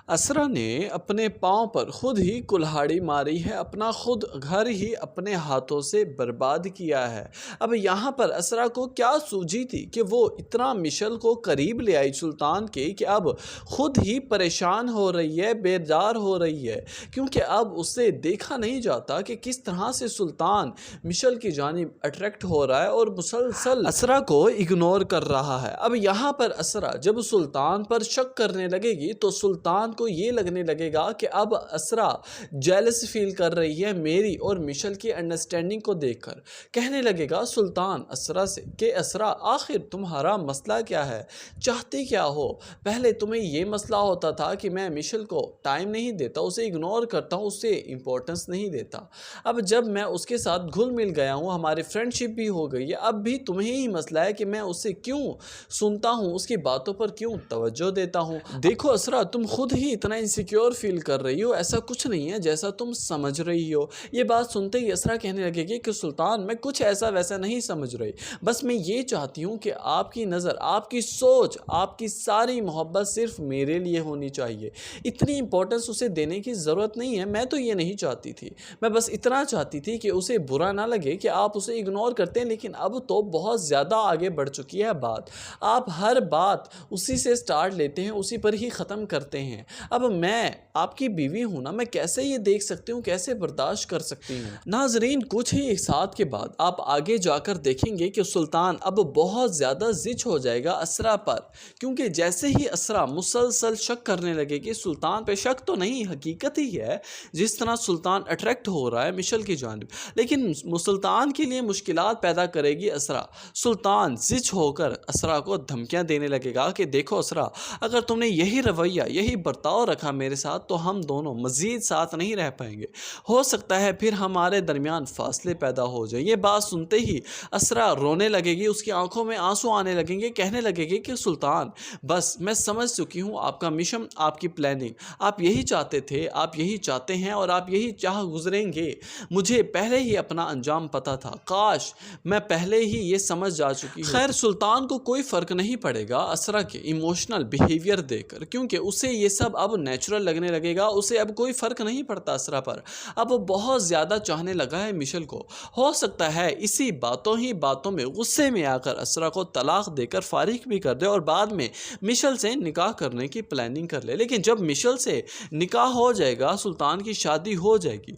असरा ने अपने पाँव पर खुद ही कुल्हाड़ी मारी है, अपना खुद घर ही अपने हाथों से बर्बाद किया है। अब यहाँ पर असरा को क्या सूझी थी कि वो इतना मिशेल को करीब ले आई सुल्तान के कि अब खुद ही परेशान हो रही है, बेजार हो रही है, क्योंकि अब उससे देखा नहीं जाता कि किस तरह से सुल्तान मिशेल की जानिब अट्रैक्ट हो रहा है और मुसलसल असरा को इग्नोर कर रहा है। अब यहाँ पर असरा जब सुल्तान पर शक करने लगेगी तो सुल्तान को ये लगने लगेगा कि अब असरा जेलस फील कर रही है मेरी और मिशेल की अंडरस्टैंडिंग को देखकर। कहने लगेगा सुल्तान असरा से कि असरा आखिर तुम्हारा मसला क्या है, चाहती क्या हो? पहले तुम्हें ये मसला होता था कि मैं मिशेल को टाइम नहीं देता, उसे इग्नोर करता हूँ, उसे इम्पोर्टेंस नहीं देता। अब जब मैं उसके साथ घुल मिल गया हूँ, हमारी फ्रेंडशिप भी हो गई है, अब भी तुम्हें ही मसला है कि मैं उससे क्यों सुनता हूँ, उसकी बातों पर क्यों तवज्जो देता हूँ। देखो असरा, तुम खुद ही इतना इनसिक्योर फील कर रही हो, ऐसा कुछ नहीं है जैसा तुम समझ रही हो। ये बात सुनते ही असरा कहने लगेगी कि सुल्तान मैं कुछ ऐसा वैसा नहीं समझ रही, बस मैं ये चाहती हूँ कि आपकी नज़र, आपकी सोच, आपकी सारी मोहब्बत सिर्फ मेरे लिए होनी चाहिए। इतनी इंपॉर्टेंस उसे देने की ज़रूरत नहीं है। मैं तो ये नहीं चाहती थी, मैं बस इतना चाहती थी कि उसे बुरा ना लगे कि आप उसे इग्नोर करते हैं, लेकिन अब तो बहुत ज़्यादा आगे बढ़ चुकी है बात। आप हर बात उसी से स्टार्ट लेते हैं, उसी पर ही ख़त्म करते हैं। अब मैं आपकी बीवी हूँ ना, मैं कैसे ये देख सकती हूँ, कैसे बर्दाश्त कर सकती हूँ। नाजरीन, कुछ ही साथ के बाद आप आगे जाकर देखेंगे कि सुल्तान अब बहुत ज़्यादा जिच हो जाएगा असरा पर, क्योंकि जैसे ही असरा मुसलसल शक करने लगे कि सुल्तान पे, शक तो नहीं हकीकत ही है जिस तरह सुल्तान अट्रैक्ट हो रहा है मिशेल की जानिब, लेकिन सुल्तान के लिए मुश्किलात पैदा करेगी असरा। सुल्तान जिच होकर असरा को धमकियां देने लगेगा कि देखो असरा, अगर तुमने यही रवैया, यही बर्ताव रखा मेरे साथ तो हम दोनों मज़ीद साथ नहीं रह पाएंगे, हो सकता है फिर हमारे दरमियान फासले पैदा हो जाए। ये बात सुनते ही असरा रोने लगेगी, उसकी आंखों में आंसू आने लगेंगे, कहने लगेगी कि सुल्तान बस मैं समझ चुकी हूँ आपका मिशन, आपकी प्लानिंग, आप यही चाहते थे, आप यही चाहते हैं और आप यही चाह गुजरेंगे। मुझे पहले ही अपना अंजाम पता था, काश मैं पहले ही ये समझ जा चुकी हूँ। खैर, सुल्तान को कोई फ़र्क नहीं पड़ेगा असरा के इमोशनल बिहेवियर देखकर, क्योंकि उसे ये सब अब नेचुरल लगने लगेगा। उसे अब कोई फ़र्क नहीं पड़ता असरा पर, अब वो बहुत ज़्यादा चाहने लगा है मिशेल को। हो सकता है इसी बातों ही बातों में गुस्से में आकर असरा को तलाक देकर फारिग भी कर दे और बाद में मिशेल से निकाह करने की प्लानिंग कर ले। लेकिन जब मिशेल से निकाह हो जाएगा, सुल्तान की शादी हो जाएगी,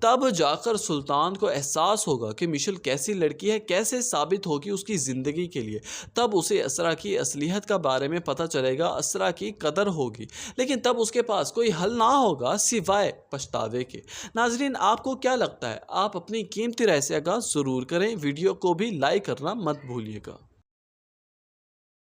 तब जाकर सुल्तान को एहसास होगा कि मिशेल कैसी लड़की है, कैसे साबित होगी उसकी ज़िंदगी के लिए। तब उसे असरा की असलियत का बारे में पता चलेगा, असरा की कदर होगी, लेकिन तब उसके पास कोई हल ना होगा सिवाय पछतावे के। नाजरीन, आपको क्या लगता है? आप अपनी कीमती राय से आगाज़ ज़रूर करें, वीडियो को भी लाइक करना मत भूलिएगा।